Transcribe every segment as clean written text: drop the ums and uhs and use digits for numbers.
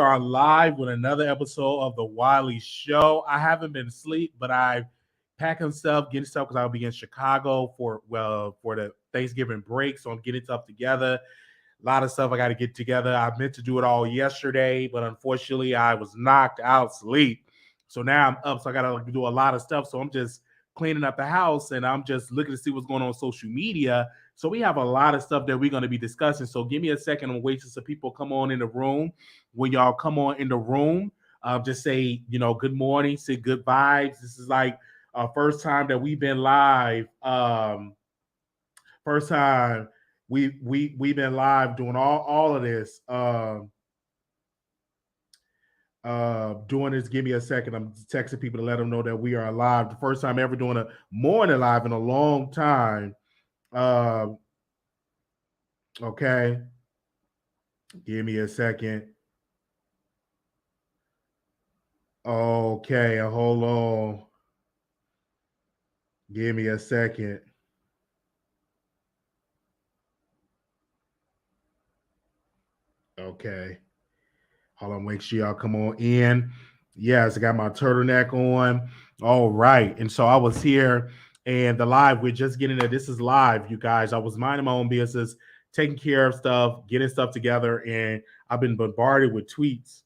are live with another episode of the Wiley Show. I haven't been asleep, but I've packing stuff, getting stuff because I'll be in Chicago for the Thanksgiving break. So I'm getting stuff together. A lot of stuff I got to get together. I meant to do it all yesterday, but unfortunately I was knocked out sleep. So now I'm up, so I got to do a lot of stuff. So I'm just cleaning up the house and I'm just looking to see what's going on social media. So we have a lot of stuff that we're going to be discussing. So give me a second and wait till some people come on in the room. When y'all come on in the room, just say, good morning, say good vibes. This is like first time that we've been live. First time we've been live doing all of this. Doing this. Give me a second. I'm texting people to let them know that we are live. The first time ever doing a morning live in a long time. Okay. Give me a second. Okay, hold on. Give me a second. Okay. Hold on, make sure y'all come on in. Yes, I got my turtleneck on. All right. And so I was here and the live, we're just getting it. This is live, you guys. I was minding my own business, taking care of stuff, getting stuff together, and I've been bombarded with tweets.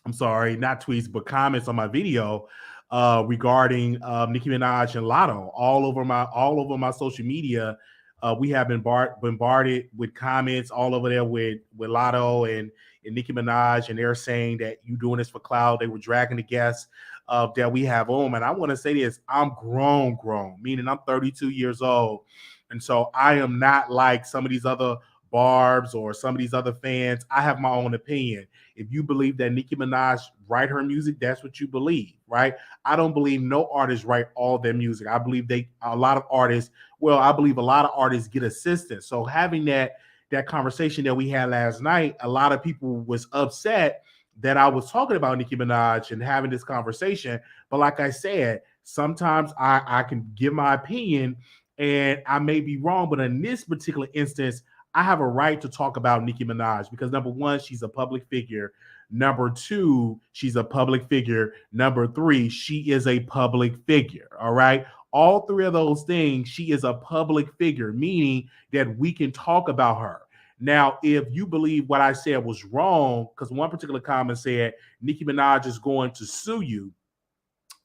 I'm sorry, not tweets, but comments on my video regarding Nicki Minaj and Lotto all over my social media. We have been bombarded with comments all over there with Lotto and Nicki Minaj, and they're saying that you doing this for clout. They were dragging the guests that we have on. And I want to say this, I'm grown, meaning I'm 32 years old. And so I am not like some of these other Barbs or some of these other fans. I have my own opinion. If you believe that Nicki Minaj write her music, that's what you believe, right? I don't believe no artists write all their music. I believe a lot of artists get assistance. So having that conversation that we had last night, a lot of people was upset that I was talking about Nicki Minaj and having this conversation. But like I said, sometimes I can give my opinion and I may be wrong, but in this particular instance, I have a right to talk about Nicki Minaj because number one, she's a public figure. Number two, she's a public figure. Number three, she is a public figure. All right. All three of those things, she is a public figure, meaning that we can talk about her. Now, if you believe what I said was wrong, because one particular comment said Nicki Minaj is going to sue you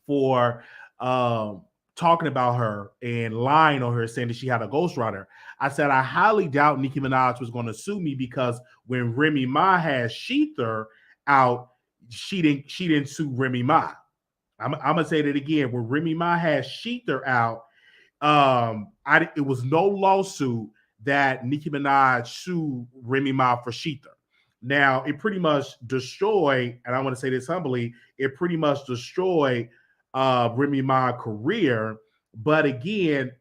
for talking about her and lying on her, saying that she had a ghostwriter. I said, I highly doubt Nicki Minaj was going to sue me because when Remy Ma had Sheether out, she didn't sue Remy Ma. I'm going to say that again. When Remy Ma had Sheether out, it was no lawsuit that Nicki Minaj sued Remy Ma for Sheether. Now, it pretty much destroyed, and I want to say this humbly, it pretty much destroyed Remy Ma's career, but again,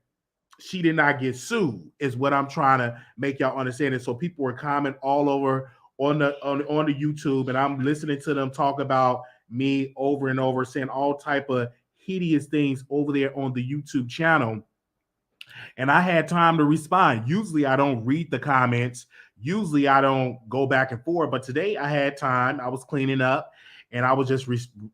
she did not get sued, is what I'm trying to make y'all understand. And so people were commenting all over on the YouTube, and I'm listening to them talk about me over and over, saying all type of hideous things over there on the YouTube channel. And I had time to respond. Usually I don't read the comments. Usually I don't go back and forth, but today I had time. I was cleaning up. And I was just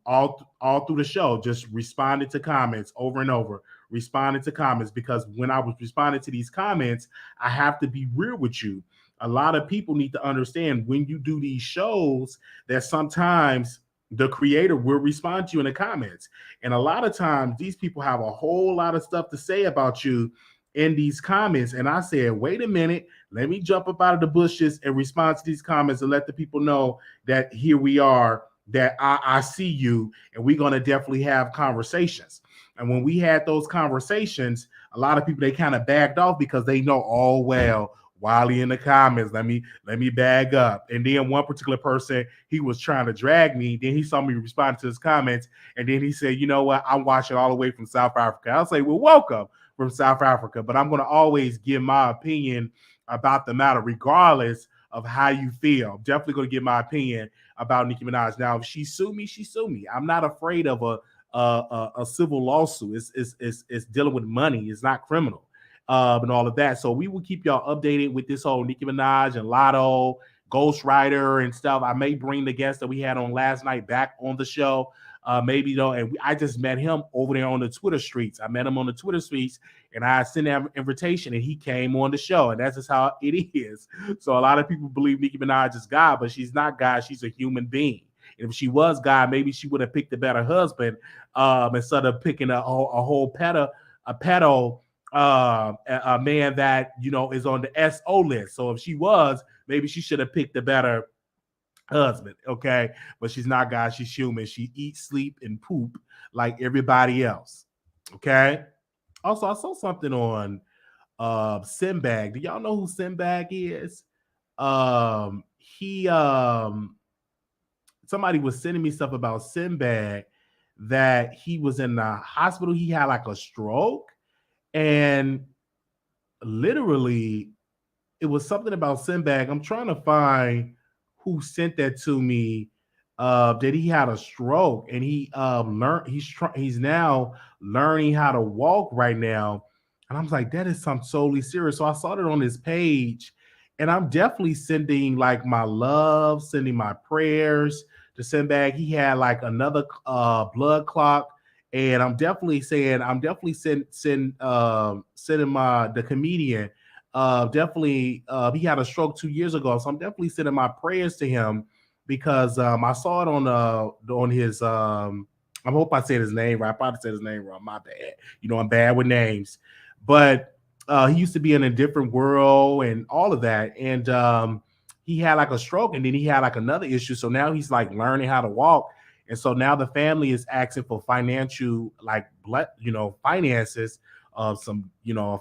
all through the show, just responding to comments over and over, responding to comments, because when I was responding to these comments, I have to be real with you. A lot of people need to understand when you do these shows that sometimes the creator will respond to you in the comments. And a lot of times these people have a whole lot of stuff to say about you in these comments. And I said, wait a minute, let me jump up out of the bushes and respond to these comments and let the people know that here we are, that I see you, and we're going to definitely have conversations. And when we had those conversations, a lot of people, they kind of backed off because they know, oh, well, Wiley in the comments, let me bag up. And then one particular person, he was trying to drag me. Then he saw me respond to his comments. And then he said, you know what? I'm watching all the way from South Africa. I'll say, well, welcome from South Africa. But I'm going to always give my opinion about the matter, regardless of how you feel. I'm definitely going to give my opinion about Nicki Minaj. Now, if she sue me, she sue me. I'm not afraid of a civil lawsuit. It's dealing with money. It's not criminal, and all of that. So we will keep y'all updated with this whole Nicki Minaj and Lotto ghostwriter and stuff. I may bring the guest that we had on last night back on the show. Maybe though, and I just met him over there on the Twitter streets. I met him on the Twitter streets, and I sent him an invitation, and he came on the show, and that's just how it is. So a lot of people believe Nicki Minaj is God, but she's not God. She's a human being. And if she was God, maybe she would have picked a better husband instead of picking a whole pedo, a man that is on the SO list. So if she was, maybe she should have picked a better husband, okay? But she's not God, she's human. She eats, sleep, and poop like everybody else, okay? Also, I saw something on Sinbad. Do y'all know who Sinbad is? He somebody was sending me stuff about Sinbad, that he was in the hospital. He had like a stroke, and literally it was something about Sinbad. I'm trying to find who sent that to me, that he had a stroke, and he he's now learning how to walk right now. And I was like, that is something totally serious. So I saw it on his page, and I'm definitely sending like my love, sending my prayers to Sinbad. He had like another blood clot, and I'm definitely sending the comedian. Definitely, he had a stroke 2 years ago, so I'm definitely sending my prayers to him, because I saw it on his. I hope I said his name right. I probably said his name wrong. My bad. I'm bad with names, but he used to be in a different world and all of that, and he had like a stroke, and then he had like another issue. So now he's like learning how to walk, and so now the family is asking for financial, like finances, some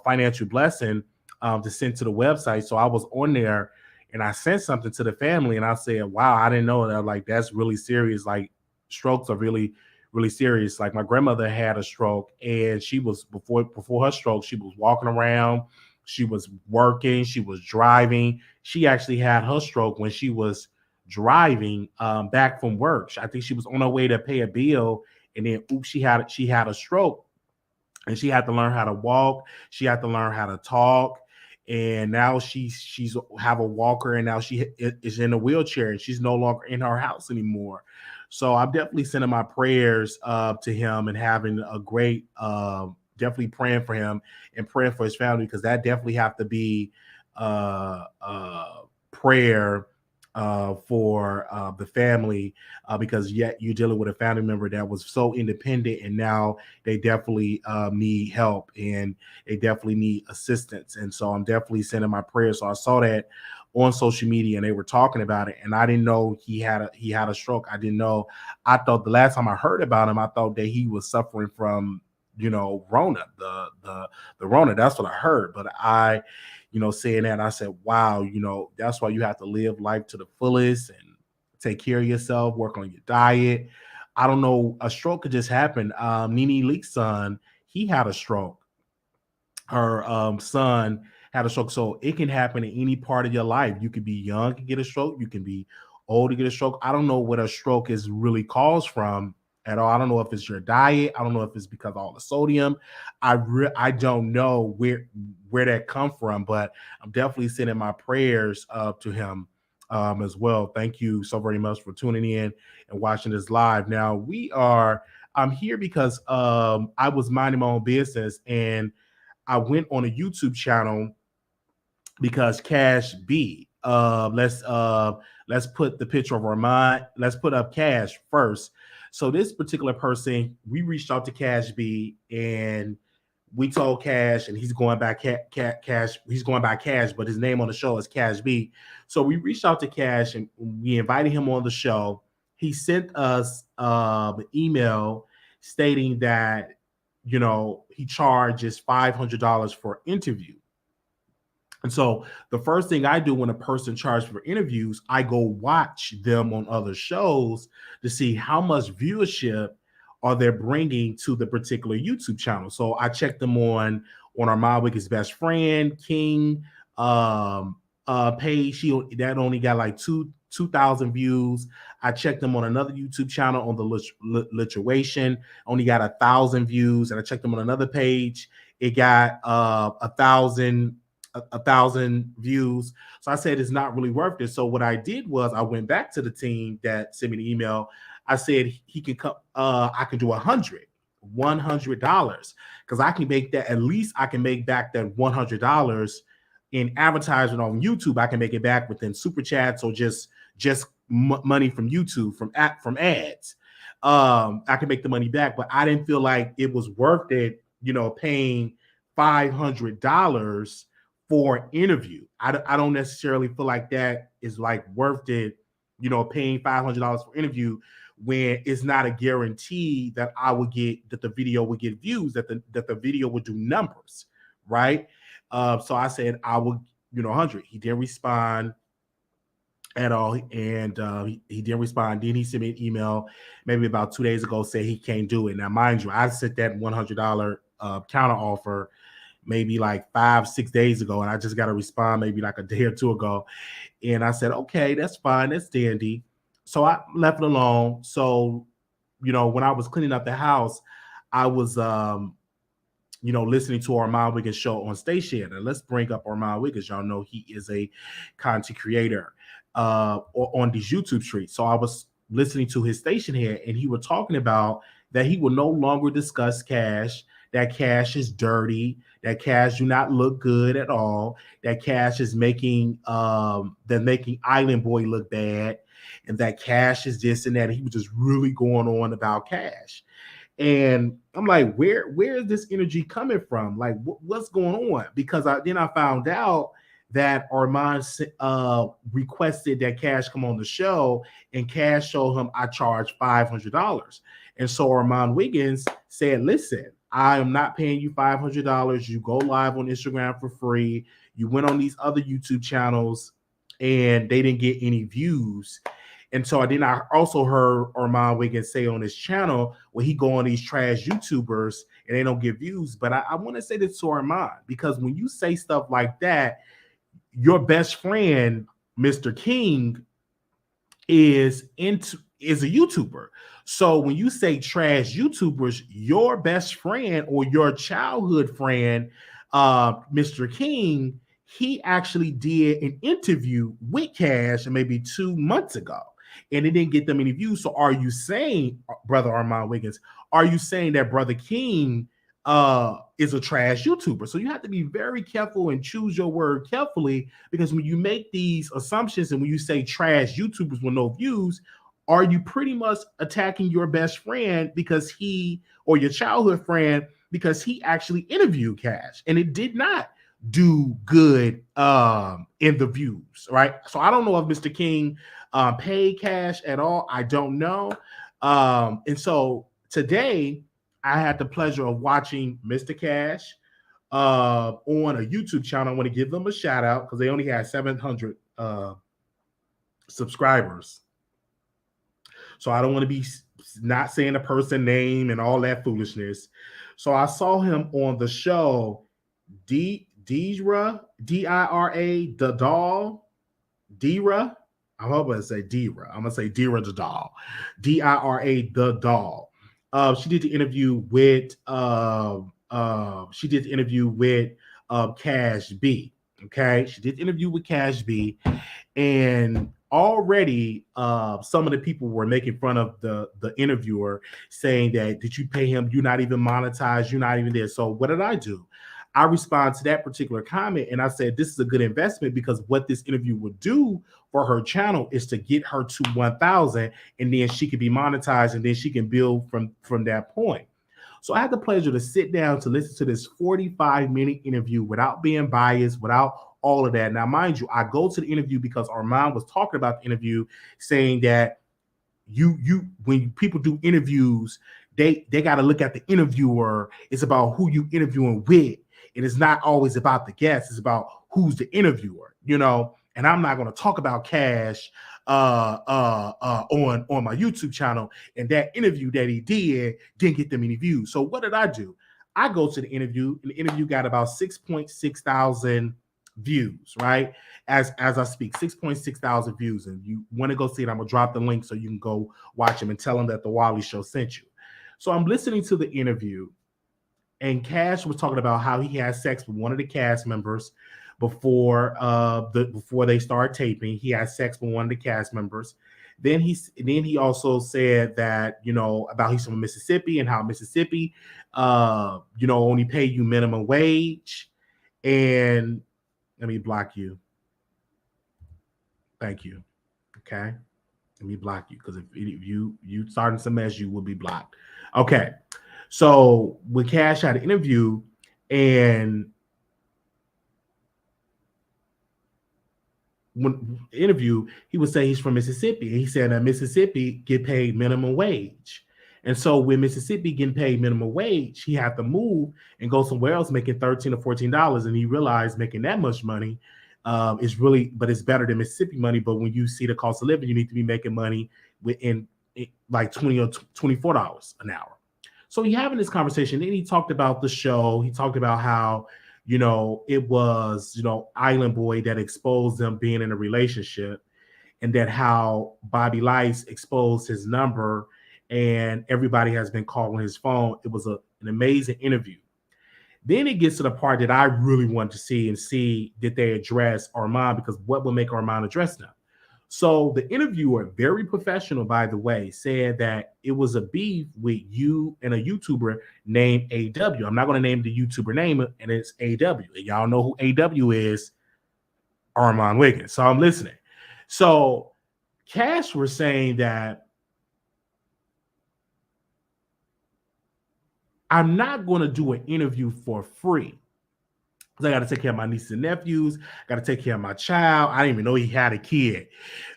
financial blessing, to send to the website. So I was on there, and I sent something to the family, and I said, wow, I didn't know that. Like, that's really serious. Like, strokes are really, really serious. Like, my grandmother had a stroke, and she was before her stroke, she was walking around, she was working, she was driving. She actually had her stroke when she was driving back from work. I think she was on her way to pay a bill, and then oops, she had a stroke, and she had to learn how to walk. She had to learn how to talk. And now she's have a walker, and now she is in a wheelchair, and she's no longer in her house anymore. So I'm definitely sending my prayers to him, and having a great, definitely praying for him and praying for his family, because that definitely have to be prayer for the family, because yet you're dealing with a family member that was so independent, and now they definitely need help, and they definitely need assistance. And so I'm definitely sending my prayers. So I saw that on social media, and they were talking about it, and I didn't know he had a stroke. I didn't know. I thought the last time I heard about him, I thought that he was suffering from Rona, the Rona. That's what I heard. But I saying that, I said, wow, that's why you have to live life to the fullest and take care of yourself, work on your diet. I don't know, a stroke could just happen. Nene Leak's son, he had a stroke. Her son had a stroke. So it can happen in any part of your life. You could be young and get a stroke. You can be old to get a stroke. I don't know what a stroke is really caused from at all. I don't know if it's your diet. I don't know if it's because of all the sodium. I don't know where that come from, but I'm definitely sending my prayers to him as well. Thank you so very much for tuning in and watching this live. Now I'm here because I was minding my own business, and I went on a YouTube channel because Cash B. Let's put the picture of Armon. Let's put up Cash first. So this particular person, we reached out to Cash B, and we told Cash, and he's going by Cash. He's going by Cash, but his name on the show is Cash B. So we reached out to Cash, and we invited him on the show. He sent us an email stating that he charges $500 for interview. And so the first thing I do when a person charges for interviews, I go watch them on other shows to see how much viewership are they bringing to the particular YouTube channel. So I checked them on Armon Wiggins' best friend, King page. That only got like 2,000 views. I checked them on another YouTube channel on the Lituation, only got 1,000 views. And I checked them on another page. It got 1,000 1,000 views. So I said it's not really worth it. So what I did was I went back to the team that sent me the email. I said he can come. I can do $100 because I can make that. At least I can make back that $100 in advertisement on YouTube. I can make it back within super chats or just money from YouTube from ads. I can make the money back, but I didn't feel like it was worth it, paying $500 for an interview. I don't necessarily feel like that is like worth it, paying $500 for interview when it's not a guarantee that that the video would get views, that the video would do numbers, right? So I said I would, 100. He didn't respond at all, and he didn't respond. Then he sent me an email maybe about 2 days ago saying he can't do it. Now, mind you, I sent that $100 counter offer maybe like 5-6 days ago, and I just got to respond maybe like a day or two ago. And I said, okay, that's fine, that's dandy. So I left it alone. So, when I was cleaning up the house, I was listening to Armon Wiggins show on station. And let's bring up Armon Wiggins. Y'all know he is a content creator on these YouTube streets. So I was listening to his station here, and he was talking about that he will no longer discuss cash, that cash is dirty, that cash do not look good at all, that cash is making Island Boy look bad, and that cash is this and that. And he was just really going on about cash. And I'm like, where is this energy coming from? Like, what's going on? Because then I found out that Armon requested that Cash come on the show, and Cash showed him I charge $500. And so Armon Wiggins said, listen, I am not paying you $500. You go live on Instagram for free. You went on these other YouTube channels and they didn't get any views. And so I also heard Armon Wiggins say on his channel where he go on these trash YouTubers and they don't get views. But I want to say this to Armon, because when you say stuff like that, your best friend, Mr. King, is a YouTuber. So when you say trash YouTubers, your best friend or your childhood friend, Mr. King, he actually did an interview with Cash maybe 2 months ago, and it didn't get them any views. So are you saying, Brother Armon Wiggins, are you saying that Brother King is a trash YouTuber? So you have to be very careful and choose your word carefully, because when you make these assumptions and when you say trash YouTubers with no views, are you pretty much attacking your best friend because or your childhood friend, because he actually interviewed Cash and it did not do good in the views, right? So I don't know if Mr. King paid Cash at all. I don't know. And so today I had the pleasure of watching Mr. Cash on a YouTube channel. I want to give them a shout out because they only had 700 subscribers. So I don't want to be not saying a person name and all that foolishness. So I saw him on the show, Dira, D-I-R-A, the doll, Dira. I'm hoping to say Dira. I'm gonna say Dira the doll, D-I-R-A, the doll. She did the interview with Cash B. Okay, she did the interview with Cash B, and already some of the people were making fun of the interviewer, saying that, did you pay him? You're not even monetized. You're not even there. So what did I do? I respond to that particular comment, and I said, this is a good investment, because what this interview would do for her channel is to get her to 1,000, and then she can be monetized, and then she can build from that point. So I had the pleasure to sit down to listen to this 45-minute interview without being biased, without all of that. Now, mind you, I go to the interview because Armon was talking about the interview, saying that when people do interviews, they got to look at the interviewer. It's about who you interviewing with. It is not always about the guest. It's about who's the interviewer, And I'm not going to talk about Cash on my YouTube channel, and that interview that he didn't get them any views. So what did I do? I go to the interview, and the interview got about 6.6 thousand views, right? As I speak, 6.6 thousand views. And you want to go see it, I'm gonna drop the link so you can go watch him and tell him that the Wiley Show sent you. So I'm listening to the interview, and Cash was talking about how he had sex with one of the cast members, before they start taping. He had sex with one of the cast members. Then he also said that, about he's from Mississippi and how Mississippi only pay you minimum wage. And let me block you. Thank you. Okay. Let me block you, because if you starting some mess, you will be blocked. Okay. So when Cash had an interview, and when interview, he would say he's from Mississippi. He said that Mississippi get paid minimum wage. And so when Mississippi getting paid minimum wage, he had to move and go somewhere else making $13 or $14. And he realized making that much money is really, but it's better than Mississippi money. But when you see the cost of living, you need to be making money within like $20 or $24 an hour. So he having this conversation. Then he talked about the show. He talked about how, it was, Island Boy that exposed them being in a relationship, and that how Bobby Lice exposed his number and everybody has been calling his phone. It was an amazing interview. Then it gets to the part that I really want to see did they address Armon, because what will make Armon address them? So the interviewer, very professional, by the way, said that it was a beef with you and a YouTuber named AW. I'm not going to name the YouTuber name, and it's AW. And y'all know who AW is, Armon Wiggins. So I'm listening. So Cash was saying that I'm not going to do an interview for free. I got to take care of my nieces and nephews. Got to take care of my child. I didn't even know he had a kid,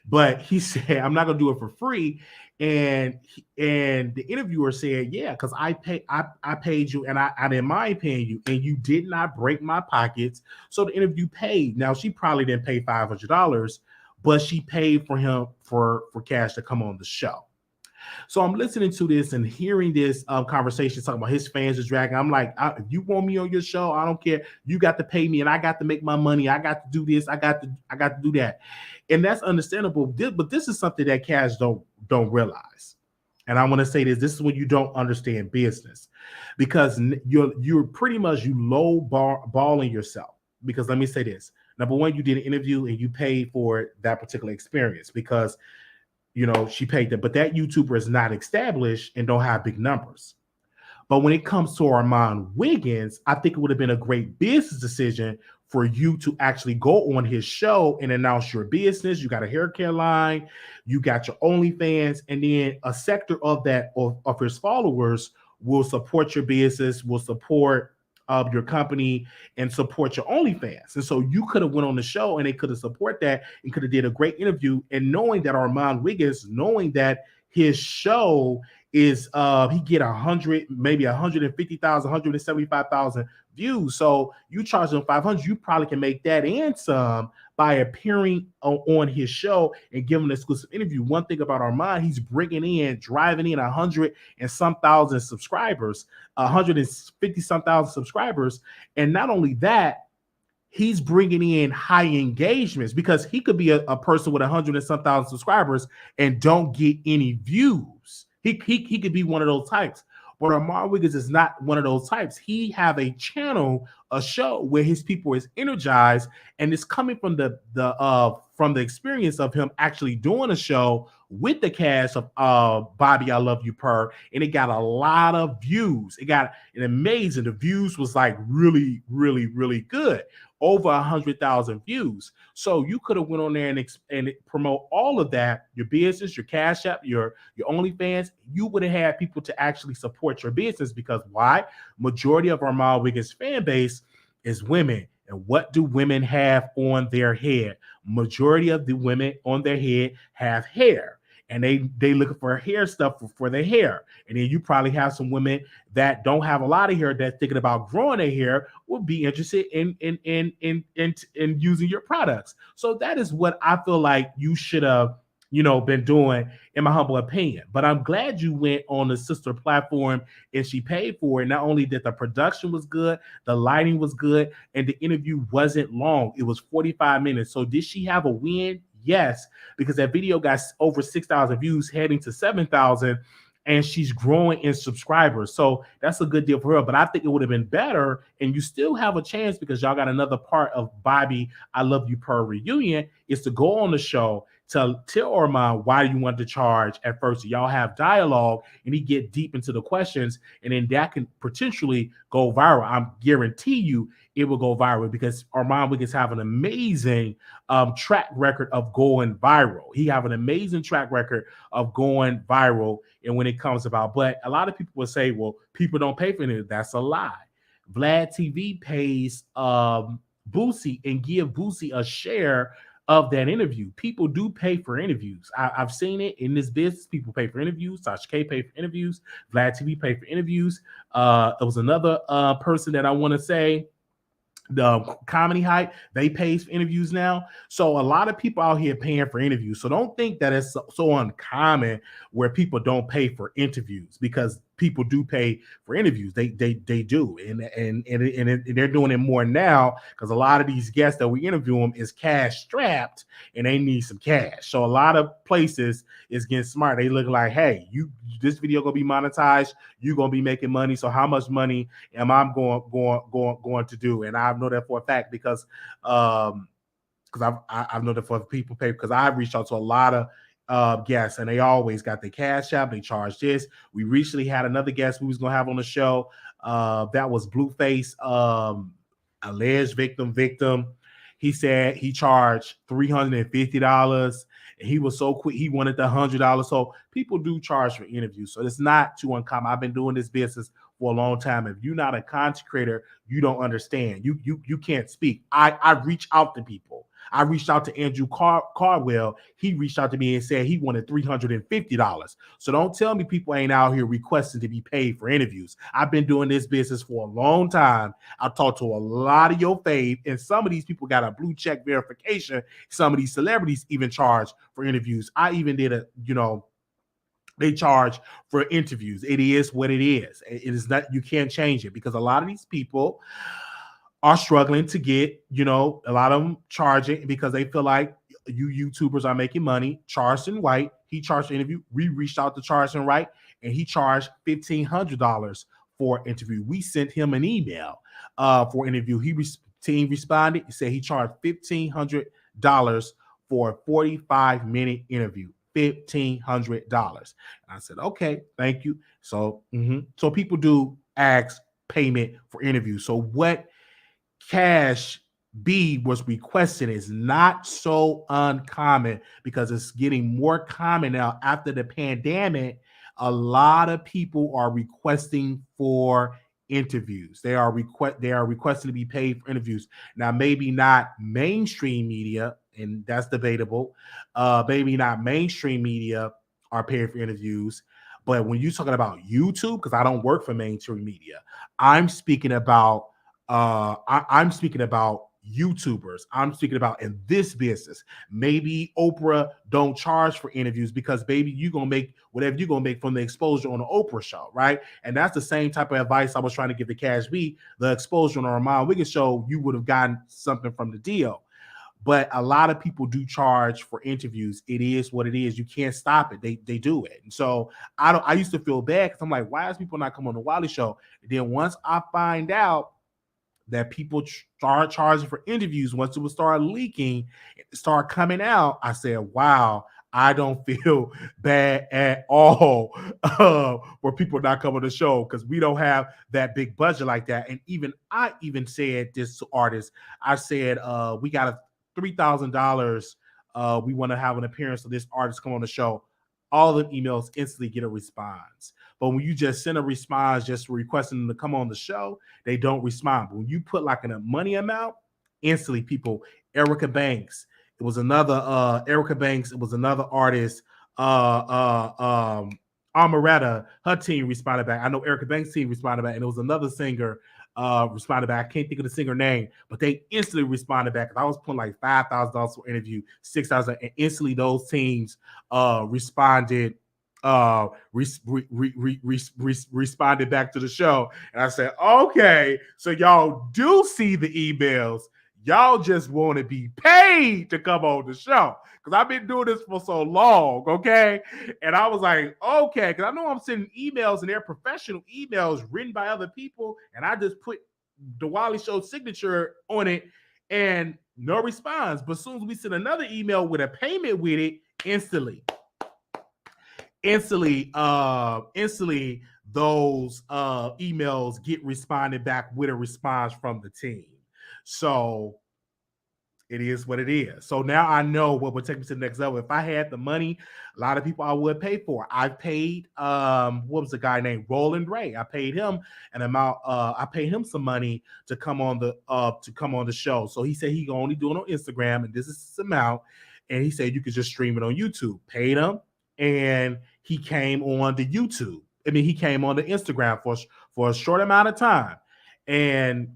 but he said, I'm not going to do it for free. And the interviewer said, yeah, because I paid you, and I didn't mind paying you, and you did not break my pockets. So the interview paid. Now, she probably didn't pay $500, but she paid for him for Cash to come on the show. So I'm listening to this and hearing this conversation talking about his fans is dragging. I'm like, if you want me on your show, I don't care. You got to pay me, and I got to make my money. I got to do this. I got to do that, and that's understandable. But this is something that Cash don't realize. And I want to say this. This is when you don't understand business, because you're pretty much low balling yourself. Because let me say this. Number one, you did an interview and you paid for that particular experience because she paid them, but that YouTuber is not established and don't have big numbers. But when it comes to Armon Wiggins, I think it would have been a great business decision for you to actually go on his show and announce your business. You got a hair care line, you got your OnlyFans, and then a sector of that of his followers will support your business, will support your company, and support your OnlyFans. And so you could have went on the show and they could have support that and could have did a great interview. And knowing that Armon Wiggins, knowing that his show is he get 100, maybe 150,000, 175,000 views. So you charge them 500, you probably can make that and some by appearing on his show and giving an exclusive interview. One thing about Armon, he's driving in 100 and some thousand subscribers, 150 some thousand subscribers. And not only that, he's bringing in high engagements, because he could be a person with 100 and some thousand subscribers and don't get any views. He could be one of those types. But Armon Wiggins is not one of those types. He have a channel, a show where his people is energized, and it's coming from the experience of him actually doing a show with the cast of Bobby, I Love You, Purr, and it got a lot of views. It got an amazing. The views was like really, really, really good. Over 100,000 views. So you could have went on there and promote all of that, your business, your Cash App, your OnlyFans. You would have had people to actually support your business, because why? Majority of Armon Wiggins fan base is women. And what do women have on their head? Majority of the women on their head have hair. And they looking for hair stuff for their hair. And then you probably have some women that don't have a lot of hair that's thinking about growing their hair, would be interested in using your products. So that is what I feel like you should have, been doing, in my humble opinion. But I'm glad you went on the sister platform and she paid for it. Not only that the production was good, the lighting was good, and the interview wasn't long. It was 45 minutes. So did she have a win? Yes, because that video got over 6,000 views, heading to 7,000. and she's growing in subscribers. So that's a good deal for her. But I think it would have been better, and you still have a chance because y'all got another part of Bobby, I Love You Purr reunion, is to go on the show to tell Armon why you want to charge at first. So y'all have dialogue and he get deep into the questions, and then that can potentially go viral. I guarantee you it will go viral because Armon Wiggins have an amazing track record of going viral. He have an amazing track record of going viral. And when it comes about, but a lot of people will say, well, people don't pay for it. That's a lie. Vlad TV pays Boosie and give Boosie a share of that interview. People do pay for interviews. I've seen it in this business. People pay for interviews. Sasha K pay for interviews. Vlad TV pay for interviews. There was another person that I want to say, the Comedy Hype, they pay for interviews now. So a lot of people out here paying for interviews. So don't think that it's so uncommon where people don't pay for interviews, because people do pay for interviews. They do, and they're doing it more now because a lot of these guests that we interview them is cash strapped and they need some cash. So a lot of places is getting smart. They look like, hey, this video gonna be monetized. You're gonna be making money. So how much money am I going to do? And I know that for a fact because I've known that for people pay, because I've reached out to a lot of guests and they always got their cash app. They charge this. We recently had another guest we was gonna have on the show. That was Blueface, alleged victim. He said he charged $350 and he was so quick. He wanted the $100. So people do charge for interviews. So it's not too uncommon. I've been doing this business for a long time. If you're not a content creator, you don't understand. You can't speak. I reach out to people. I reached out to Andrew Cardwell. He reached out to me and said he wanted $350. So don't tell me people ain't out here requesting to be paid for interviews. I've been doing this business for a long time. I've talked to a lot of your fave, and some of these people got a blue check verification. Some of these celebrities even charge for interviews. I even did they charge for interviews. It is what it is. It is not, you can't change it, because a lot of these people are struggling to get, a lot of them charging because they feel like you YouTubers are making money. Charleston White, he charged an interview. We reached out to Charleston White and he charged $1,500 for an interview. We sent him an email for an interview. Team responded. He said he charged $1,500 for a 45-minute interview. $1,500. And I said, okay, thank you. So, so people do ask payment for interviews. So what Cash B was requesting is not so uncommon, because it's getting more common now after the pandemic. A lot of people are requesting for interviews. They are requesting to be paid for interviews. Now, maybe not mainstream media, and that's debatable. Maybe not mainstream media are paying for interviews. But when you're talking about YouTube, because I don't work for mainstream media, I'm speaking about I'm speaking about YouTubers. I'm speaking about in this business. Maybe Oprah don't charge for interviews because, baby, you're gonna make whatever you're gonna make from the exposure on the Oprah show, right? And that's the same type of advice I was trying to give to Cash B. The exposure on the Armon Wiggins show, you would have gotten something from the deal. But a lot of people do charge for interviews. It is what it is. You can't stop it. They do it. And so I used to feel bad because I'm like, why is people not coming on the Wiley show? And then once I find out that people start charging for interviews, once it would start leaking, start coming out, I said, wow, I don't feel bad at all for people not coming to the show, because we don't have that big budget like that. And I even said this to artists. I said, we got a $3,000. We want to have an appearance of this artist come on the show. All the emails instantly get a response. But when you just send a response just requesting them to come on the show, they don't respond. But when you put like a money amount, instantly people, Erica Banks, it was another artist, Amaretta, her team responded back. I know Erica Banks' team responded back, and it was another singer responded back. I can't think of the singer name, but they instantly responded back. I was putting like $5,000 for interview, $6,000, and instantly those teams responded responded back to the show. And I said, okay, so y'all do see the emails. Y'all just want to be paid to come on the show. Because I've been doing this for so long, okay? And I was like, okay, because I know I'm sending emails and they're professional emails written by other people, and I just put the Wiley Show signature on it and no response. But as soon as we send another email with a payment with it, instantly those emails get responded back with a response from the team. So it is what it is. So now I know what would take me to the next level. If I had the money, a lot of people I would pay for. I paid what was the guy named Roland Ray? I paid him an amount. I paid him some money to come on the show. So he said he can only do it on Instagram, and this is his amount. And he said you could just stream it on YouTube. Paid him, and he came on the YouTube. I mean, he came on the Instagram for a short amount of time, and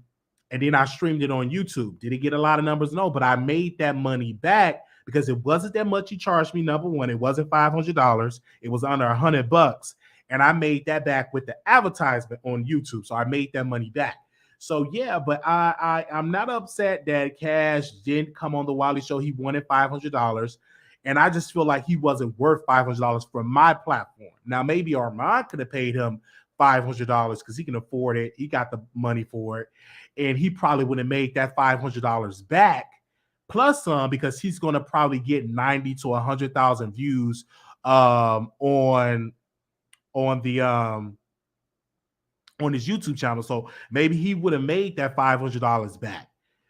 then I streamed it on YouTube. Did it get a lot of numbers? No, but I made that money back because it wasn't that much he charged me. Number one, it wasn't $500. It was under $100, and I made that back with the advertisement on YouTube. So I made that money back. So yeah, but I'm not upset that Cash didn't come on the Wiley Show. He wanted $500. And I just feel like he wasn't worth $500 for my platform. Now, maybe Armon could have paid him $500 because he can afford it. He got the money for it. And he probably would have made that $500 back plus some, because he's going to probably get 90 to 100,000 views on his YouTube channel. So maybe he would have made that $500 back.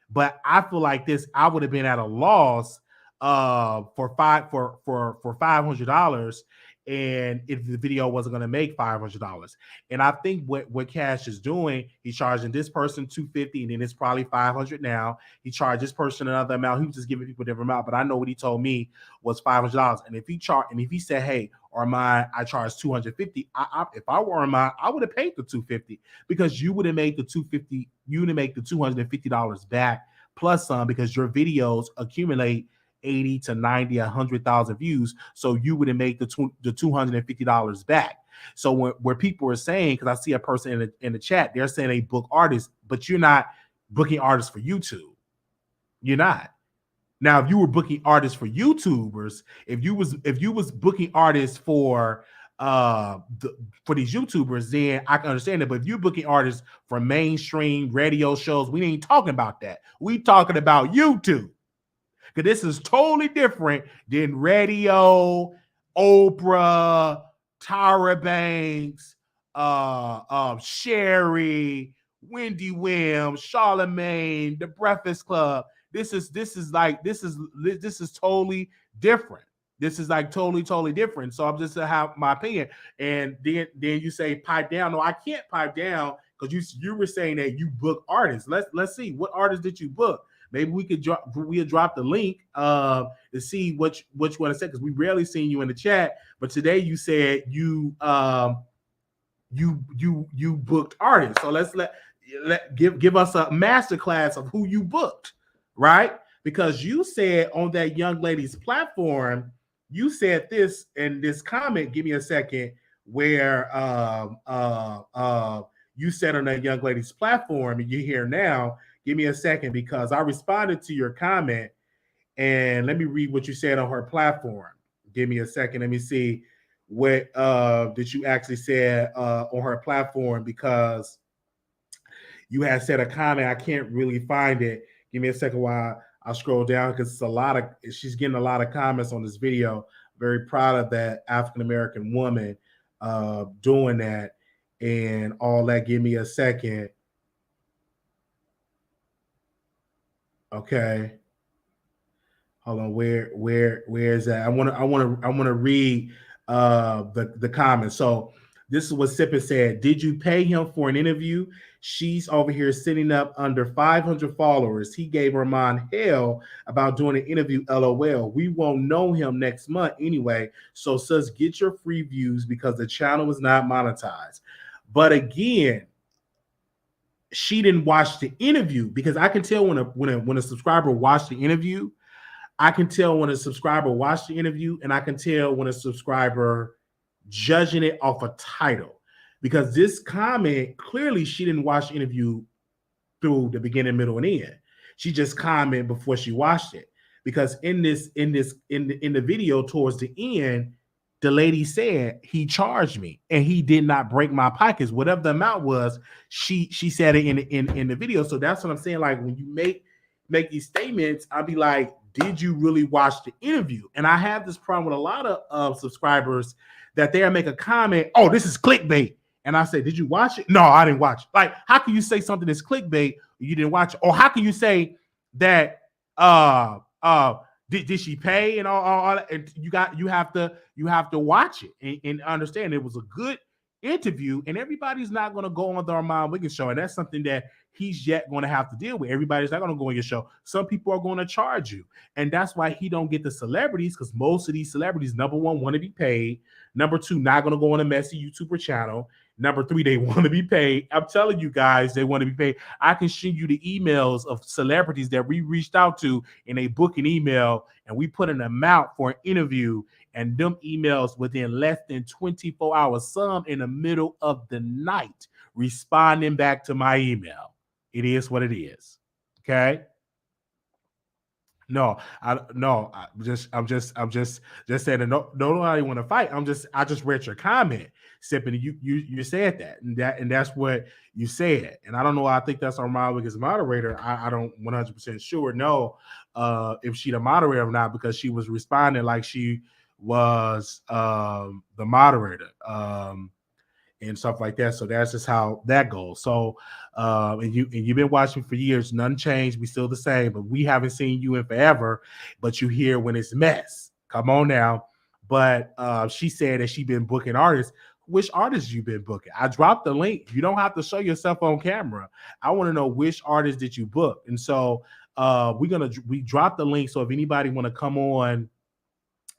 But I feel like this, I would have been at a loss for $500, and if the video wasn't going to make $500. And I think what Cash is doing, he's charging this person $250, and then it's probably $500 now. He charged this person another amount. He was just giving people a different amount, but I know what he told me was $500. And if he said, hey, Armon, I charge $250, if I were Armon, I would have paid the $250, because you would have made the $250, you would have made the $250 back plus some, because your videos accumulate 80 to 90, 100,000 views. So you would have made the $250 back. So where people are saying, because I see a person in the chat, they're saying they book artists, but you're not booking artists for YouTube. You're not. Now, if you were booking artists for YouTubers, if you was booking artists for these YouTubers, then I can understand it. But if you're booking artists for mainstream radio shows, we ain't talking about that. We talking about YouTube. Because this is totally different than radio, Oprah, Tyra Banks, Sherry, Wendy Williams, Charlamagne, The Breakfast Club. This is totally different. This is like totally different. So I'm just to have my opinion. And then you say pipe down. No, I can't pipe down, because you were saying that you book artists. Let's see, what artists did you book? Maybe we'll drop the link to see which one I said, because we rarely seen you in the chat. But today you said you booked artists. So let's give us a masterclass of who you booked, right? Because you said on that young lady's platform, you said this in this comment. Give me a second. Where you said on that young lady's platform, and you're here now. Give me a second, because I responded to your comment, and let me read what you said on her platform. Give me a second. Let me see what that you actually said on her platform, because you had said a comment. I can't really find it. Give me a second while I scroll down, because it's she's getting a lot of comments on this video. Very proud of that African-American woman doing that and all that. Give me a second. Okay. Hold on. Where is that? I want to read the comments. So this is what Sipper said. Did you pay him for an interview? She's over here sitting up under 500 followers. He gave Armon hell about doing an interview. LOL. We won't know him next month anyway. So sis, get your free views, because the channel is not monetized. But again, she didn't watch the interview, because I can tell when a subscriber watched the interview. I can tell when a subscriber watched the interview, and I can tell when a subscriber judging it off a title, because this comment, clearly she didn't watch the interview through the beginning, middle, and end. She just commented before she watched it because in the video towards the end, the lady said he charged me and he did not break my pockets. Whatever the amount was, she said it in the video. So that's what I'm saying. Like when you make these statements, I'll be like, did you really watch the interview? And I have this problem with a lot of subscribers that they make a comment, oh, this is clickbait. And I say, did you watch it? No, I didn't watch it. Like, how can you say something that's clickbait you didn't watch it? Or how can you say that did she pay and all that? And you have to watch it and understand it was a good interview, and everybody's not going to go on the Armon Wiggins show, and that's something that he's yet going to have to deal with. Everybody's not going to go on your show. Some people are going to charge you, and that's why he don't get the celebrities, because most of these celebrities, number one, want to be paid. Number two, not going to go on a messy YouTuber channel. Number three, they want to be paid. I'm telling you guys, they want to be paid. I can show you the emails of celebrities that we reached out to in a booking email, and we put an amount for an interview, and them emails within less than 24 hours, some in the middle of the night, responding back to my email. It is what it is. Okay. No, I'm just saying that nobody want to fight. I just read your comment, Sipping. You said that, and that's what you said. And I don't know. I think that's Armon Wiggins moderator. I don't 100% sure know if she the moderator or not, because she was responding like she was the moderator. And stuff like that. So that's just how that goes. So and you've been watching for years, none changed. We still the same, but we haven't seen you in forever. But you hear when it's mess. Come on now. But she said that she been booking artists. Which artists you been booking? I dropped the link. You don't have to show yourself on camera. I want to know which artists did you book. And so we dropped the link. So if anybody want to come on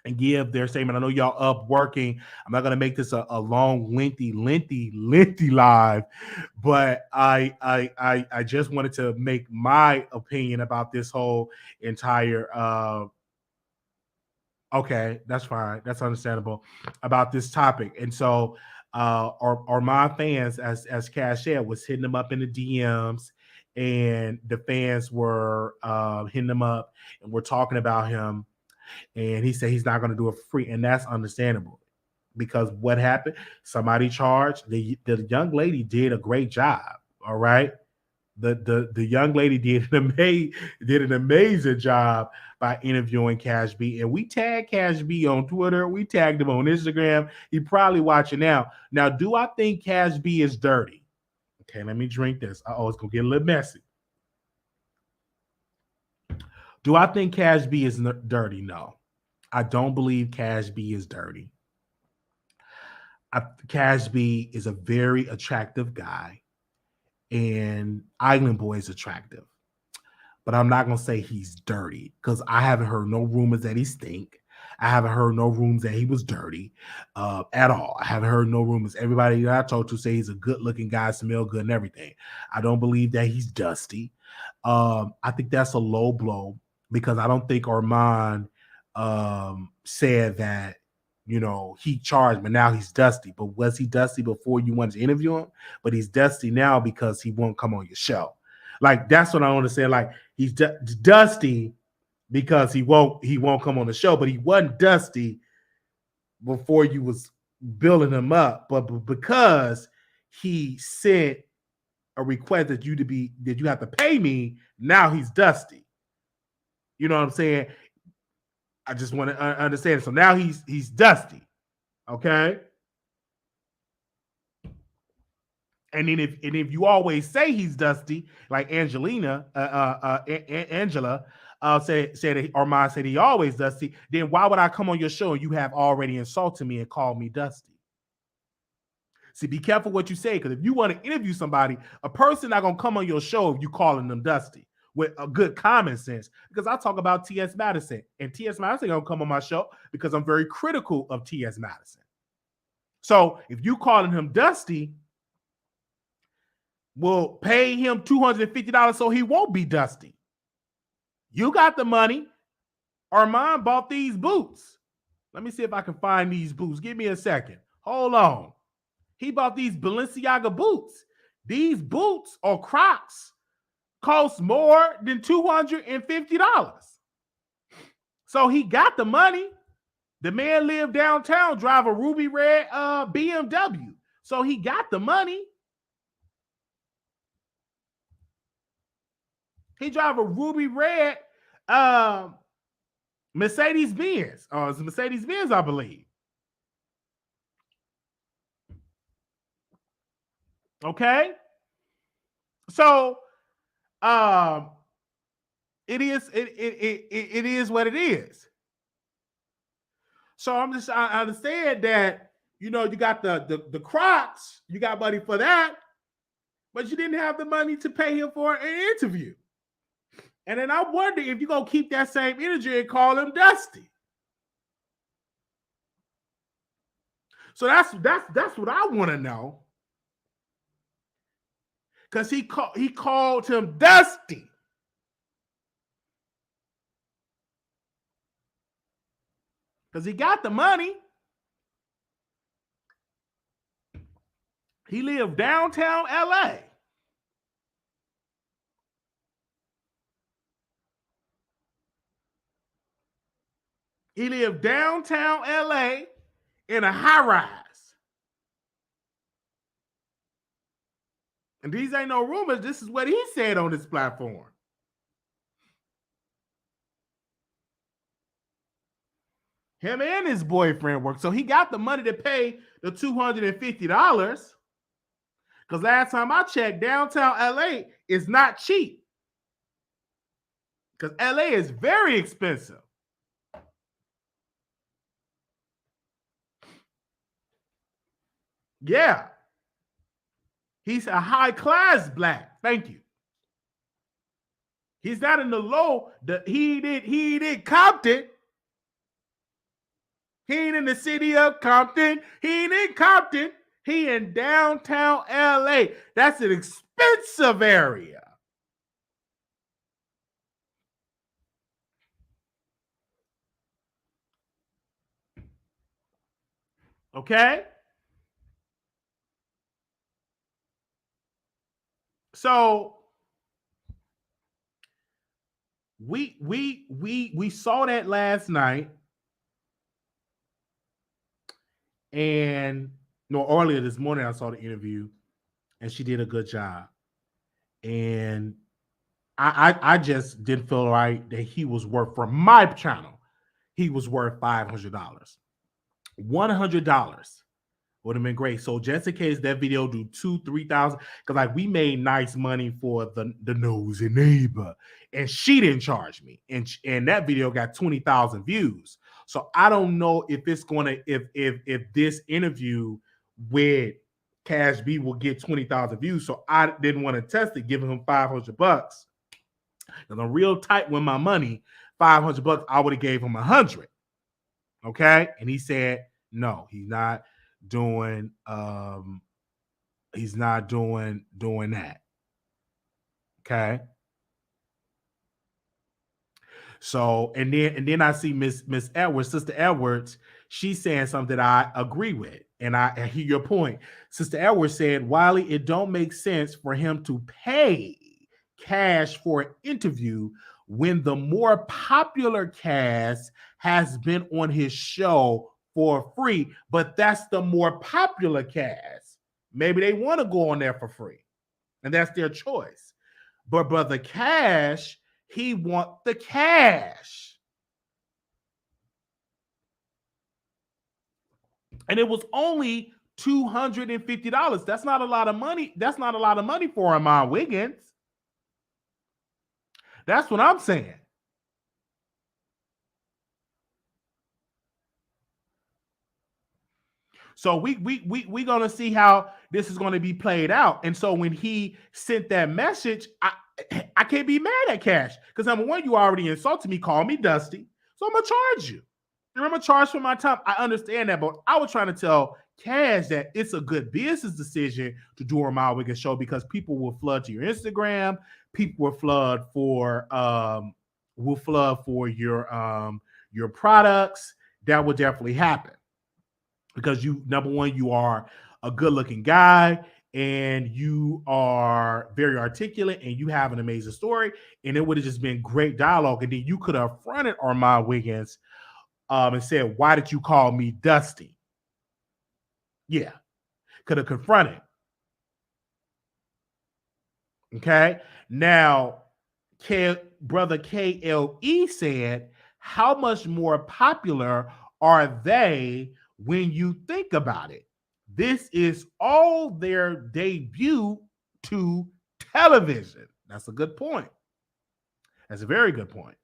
and give their statement. I know y'all up working. I'm not gonna make this a long, lengthy live, but I just wanted to make my opinion about this whole entire okay, that's fine, that's understandable, about this topic. And so my fans, as Cash said, was hitting them up in the DMs, and the fans were hitting them up and we're talking about him. And he said he's not going to do it for free, and that's understandable, because what happened? Somebody charged. The young lady did a great job. All right, the young lady did an amazing job by interviewing Cash B, and we tagged Cash B on Twitter. We tagged him on Instagram. He probably watching now. Now, do I think Cash B is dirty? Okay, let me drink this. Oh, it's gonna get a little messy. Do I think Cash B is dirty? No. I don't believe Cash B is dirty. Cash B is a very attractive guy, and Island Boy is attractive. But I'm not going to say he's dirty, because I haven't heard no rumors that he stink. I haven't heard no rumors that he was dirty at all. I haven't heard no rumors. Everybody that I talked to say he's a good-looking guy, smell good and everything. I don't believe that he's dusty. I think that's a low blow, because I don't think Armon said that, you know, he charged, but now he's dusty. But was he dusty before you wanted to interview him? But he's dusty now because he won't come on your show. Like, that's what I want to say. Like, he's dusty because he won't come on the show, but he wasn't dusty before you was building him up. But because he sent a request that you have to pay me, now he's dusty. You know what I'm saying? I just want to understand. So now he's dusty. Okay. And then if you always say he's dusty, like Angela said Armon said he always dusty, then why would I come on your show and you have already insulted me and called me dusty? See, be careful what you say, because if you want to interview somebody, a person not gonna come on your show if you calling them dusty, with a good common sense. Because I talk about T.S. Madison, and T.S. Madison gonna come on my show because I'm very critical of T.S. Madison. So if you calling him dusty, we'll pay him $250 so he won't be dusty. You got the money. Armon bought these boots. Let me see if I can find these boots. Give me a second. Hold on. He bought these Balenciaga boots. These boots are Crocs. costs more than $250. So he got the money. The man lived downtown, drive a ruby red BMW. So he got the money. He drive a ruby red Mercedes Benz. It's a Mercedes Benz, I believe. Okay. So it is what it is. So I understand that, you got the Crocs, you got money for that, but you didn't have the money to pay him for an interview. And then I wonder if you're gonna keep that same energy and call him Dusty. So that's what I want to know. Because he called him Dusty. Because he got the money. He lived downtown LA. He lived downtown LA in a high rise. And these ain't no rumors. This is what he said on this platform. Him and his boyfriend worked. So he got the money to pay the $250. Because last time I checked, downtown LA is not cheap. Because LA is very expensive. Yeah. He's a high class black. Thank you. He's not in the low. He did Compton. He ain't in the city of Compton. He ain't in Compton. He in downtown LA. That's an expensive area. Okay? So we saw that last night, and earlier this morning I saw the interview, and she did a good job. And I just didn't feel right that he was worth, for my channel, he was worth $500. $100 would have been great. So just in case that video do 2,000-3,000, because we made nice money for the nosy neighbor, and she didn't charge me, and that video got 20,000 views. So I don't know if it's gonna if this interview with Cash B will get 20,000 views. So I didn't want to test it, giving him $500. Because I'm real tight with my money. $500, I would have gave him 100. Okay, and he said no, he's not doing that. Okay. So and then I see Miss Edwards, Sister Edwards, she's saying something that I agree with, and I hear your point. Sister Edwards said, Wiley, it don't make sense for him to pay Cash for an interview when the more popular cast has been on his show for free, but that's the more popular cast. Maybe they want to go on there for free, and that's their choice. But Brother Cash, he want the cash. And it was only $250. That's not a lot of money. That's not a lot of money for Armon Wiggins. That's what I'm saying. So we gonna see how this is gonna be played out. And so when he sent that message, I can't be mad at Cash, because number one, you already insulted me, called me Dusty, so I'm gonna charge you. And I'm gonna charge for my time. I understand that, but I was trying to tell Cash that it's a good business decision to do a Armon Wiggins show, because people will flood to your Instagram, people will flood for your products. That would definitely happen. Because number one, you are a good-looking guy, and you are very articulate and you have an amazing story, and it would have just been great dialogue. And then you could have fronted Armon Wiggins and said, "Why did you call me Dusty?" Yeah, could have confronted. Okay. Now, brother KLE said, "How much more popular are they when you think about it? This is all their debut to television." That's a good point. That's a very good point.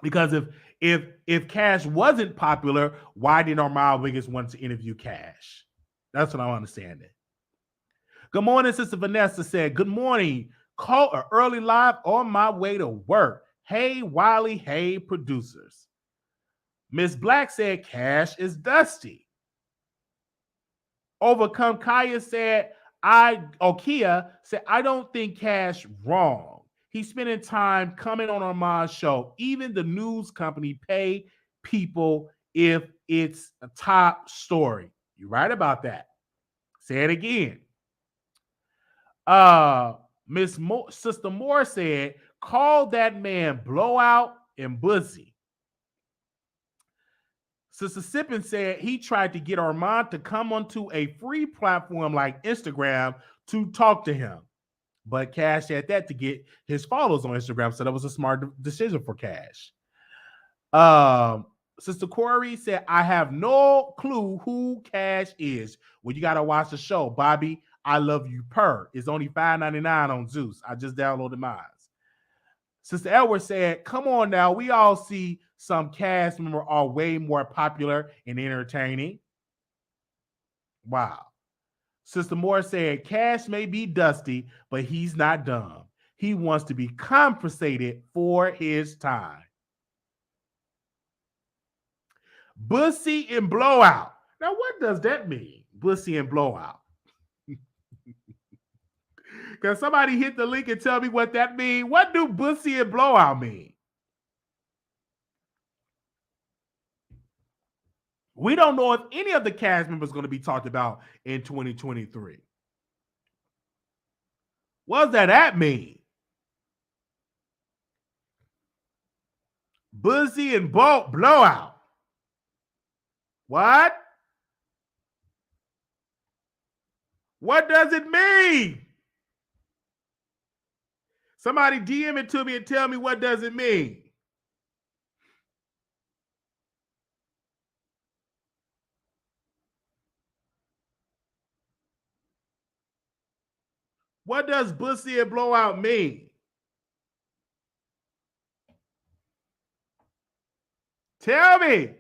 Because if Cash wasn't popular, why did Armon Wiggins want to interview Cash? That's what I'm understanding. Good morning, Sister Vanessa said, "Good morning. Call an early live on my way to work. Hey, Wiley. Hey, producers." Miss Black said, "Cash is dusty." Overcome Kaya said, Kia said, "I don't think Cash wrong. He's spending time coming on Armand's show. Even the news company pay people if it's a top story." You're right about that. Say it again. Sister Moore said, "Call that man Blowout and Bussy." Sister Sippin said he tried to get Armand to come onto a free platform like Instagram to talk to him, but Cash had that to get his followers on Instagram, so that was a smart decision for Cash. Sister Corey said, "I have no clue who Cash is." Well, you gotta watch the show, Bobby. I Love You Purr. It's only $5.99 on Zeus. I just downloaded mine. Sister Edward said, "Come on now. We all see some cast members are way more popular and entertaining." Wow. Sister Moore said, "Cash may be dusty, but he's not dumb. He wants to be compensated for his time." Bussy and Blowout. Now, what does that mean? Bussy and Blowout. Can somebody hit the link and tell me what that means? What do Bussy and Blowout mean? We don't know if any of the cast members are going to be talked about in 2023. What does that mean? Bussy and Blowout. What? What does it mean? Somebody DM it to me and tell me what does it mean. What does Bussy and Blowout mean? Tell me.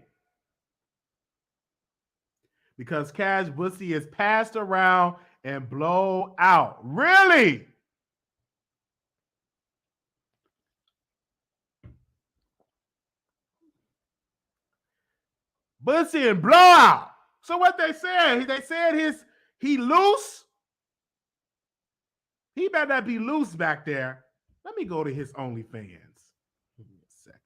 Because Cash Bussy is passed around and blow out. Really? Bussy and Blowout. So what they said he loose. He better not be loose back there. Let me go to his OnlyFans. Give me a second.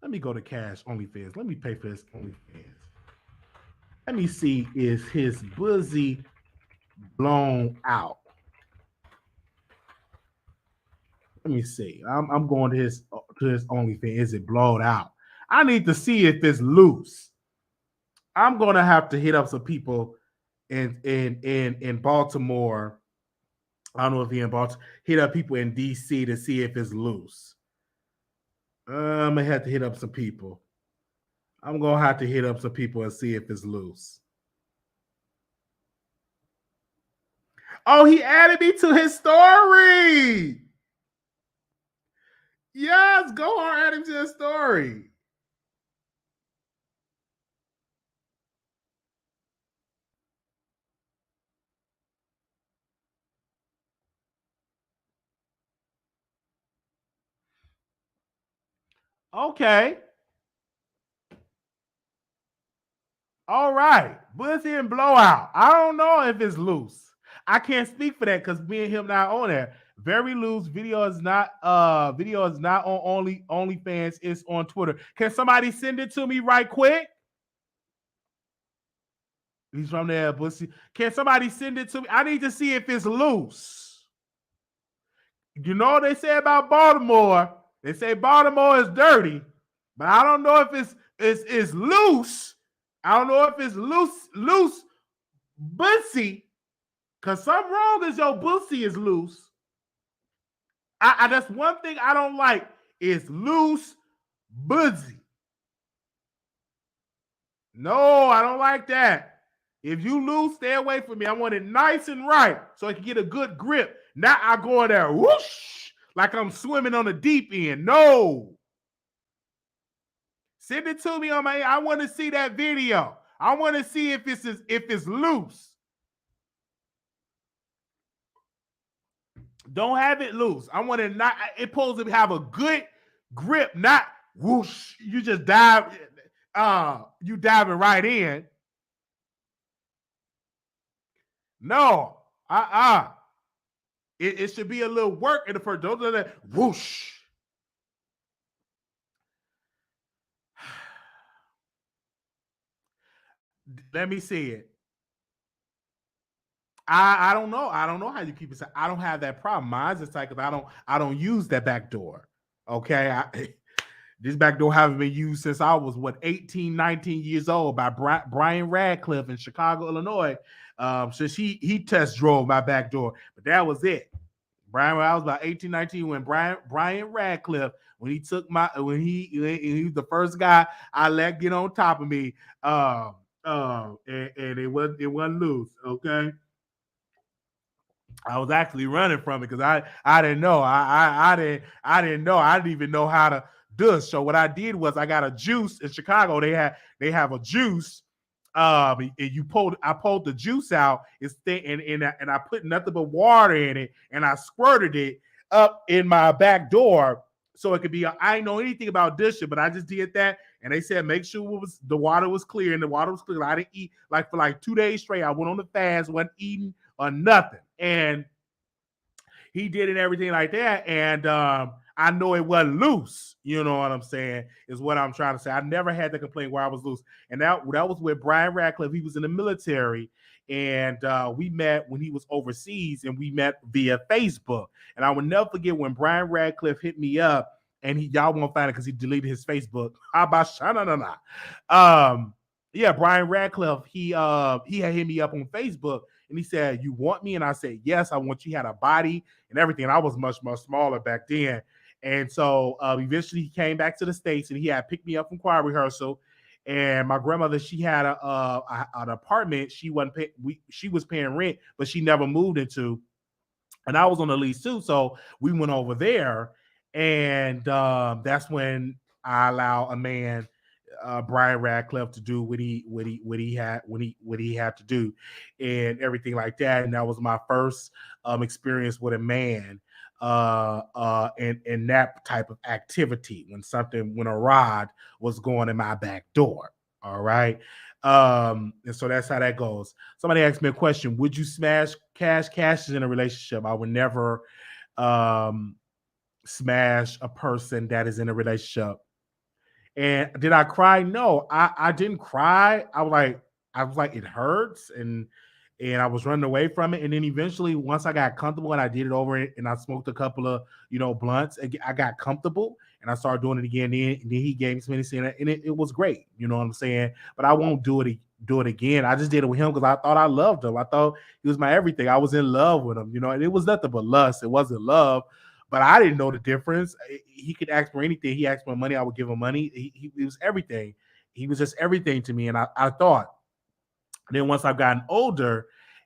Let me go to Cash OnlyFans. Let me pay for his OnlyFans. Let me see, is his Bussy blown out? Let me see. I'm going to his OnlyFans. Is it blown out? I need to see if it's loose. I'm gonna have to hit up some people in Baltimore. I don't know if he in Baltimore. Hit up people in DC to see if it's loose. I'm gonna have to hit up some people. I'm gonna have to hit up some people and see if it's loose. Oh, he added me to his story. Yes, go on, add him to his story. Okay. All right. Bussy and Blowout. I don't know if it's loose. I can't speak for that because me and him not on there. Very loose. Video is not on OnlyFans. It's on Twitter. Can somebody send it to me right quick? He's from there, Bussy. Can somebody send it to me? I need to see if it's loose. You know what they say about Baltimore? They say Baltimore is dirty, but I don't know if it's loose. I don't know if it's loose bussy, because something wrong is your bussy is loose. That's one thing I don't like is loose bussy. No, I don't like that. If you lose, stay away from me. I want it nice and right so I can get a good grip. Now I go in there, whoosh, like I'm swimming on the deep end. No. Send it to me on my. I want to see that video. I want to see if it's loose. Don't have it loose. I want it not. It's supposed to have a good grip, not whoosh. You just dive. You diving right in. No. It should be a little work in the first. Don't do that. Whoosh. Let me see it. I don't know. I don't know how you keep it. I don't have that problem. Mine's just like I don't use that back door. Okay. This back door haven't been used since I was 18, 19 years old by Brian Radcliffe in Chicago, Illinois. Since he test drove my back door, but that was it. I was about 18, 19 when Brian Radcliffe, when he took when he was the first guy I let get on top of me. And it wasn't loose. Okay. I was actually running from it because I didn't know. I didn't know. I didn't even know how to do it. So what I did was I got a juice in Chicago. They have a juice. And I pulled the juice out. And I put nothing but water in it, and I squirted it up in my back door so it could be. I didn't know anything about dishing, but I just did that. And they said make sure the water was clear, and the water was clear. I didn't eat for 2 days straight. I went on the fast, wasn't eating or nothing. And he did it, everything like that. And I know it wasn't loose. You know what I'm saying? Is what I'm trying to say. I never had the complaint where I was loose. And that was with Brian Radcliffe. He was in the military. And we met when he was overseas, and we met via Facebook. And I will never forget when Brian Radcliffe hit me up, and y'all won't find it because he deleted his Facebook. Yeah, Brian Radcliffe, he had hit me up on Facebook, and he said, "You want me?" And I said, "Yes, I want you." He had a body and everything. And I was much, much smaller back then. And so eventually he came back to the States, and he had picked me up from choir rehearsal. And my grandmother, she had an apartment. She was paying rent, but she never moved into. And I was on the lease too. So we went over there. And that's when I allow a man, Brian Radcliffe, to do what he had to do, and everything like that. And that was my first experience with a man in that type of activity, when a rod was going in my back door. All right. And so that's how that goes. Somebody asked me a question: would you smash cashes in a relationship? I would never smash a person that is in a relationship. And did I cry? No, I didn't cry. I was like, it hurts, and I was running away from it. And then eventually, once I got comfortable and I did it over, and I smoked a couple of blunts, I got comfortable, and I started doing it again. And then he gave me some medicine, and it was great. You know what I'm saying? But I won't do it again. I just did it with him because I thought I loved him. I thought he was my everything. I was in love with him, and it was nothing but lust. It wasn't love. But I didn't know the difference. He could ask for anything. He asked for money, I would give him money. He was everything. He was just everything to me. And I thought, then once I've gotten older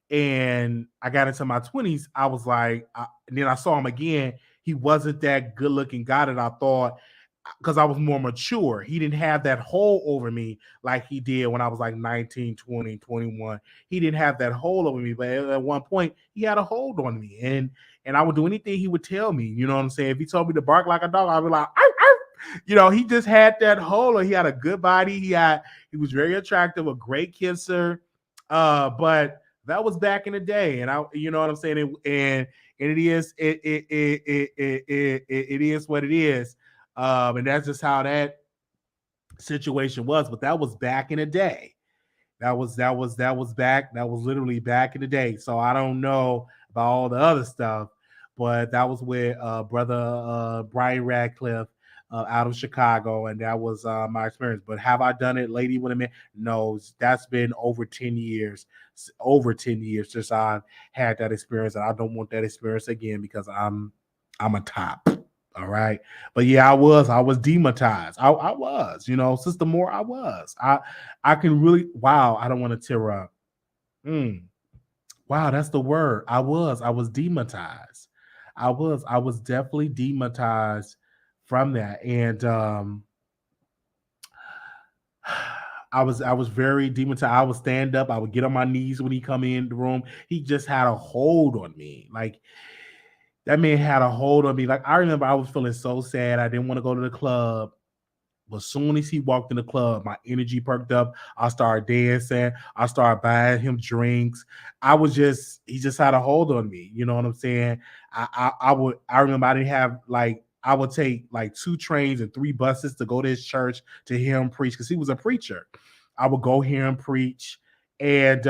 and I got into my 20s, I was like, and then I saw him again. He wasn't that good looking guy that I thought, because I was more mature. He didn't have that hold over me like he did when I was like 19, 20, 21. He didn't have that hold over me. But at one point, he had a hold on me. And I would do anything he would tell me. You know what I'm saying? If he told me to bark like a dog, I'd be like, arf, arf. He just had that hold. Or he had a good body. He was very attractive, a great kisser. But that was back in the day. And you know what I'm saying? And it is what it is. And that's just how that situation was. But that was back in the day. That was back. That was literally back in the day. So I don't know about all the other stuff, but that was with brother Brian Radcliffe out of Chicago, and that was my experience. But have I done it, Lady with a Man? No, that's been over 10 years, over 10 years since I've had that experience, and I don't want that experience again because I'm a top. All right. But yeah, I was demonetized. I was, Sister Moore, I can really, wow, I don't want to tear up. Mm, wow, that's the word. I was demonetized. I was definitely demonetized from that. And I was very demonetized. I would stand up, I would get on my knees when he come in the room. He just had a hold on me. Like that man had a hold on me. Like I remember I was feeling so sad. I didn't want to go to the club. But as soon as he walked in the club, my energy perked up. I started dancing. I started buying him drinks. He just had a hold on me. You know what I'm saying? I remember I didn't have like, I would take like 2 trains and 3 buses to go to his church to hear him preach because he was a preacher. I would go hear him preach. And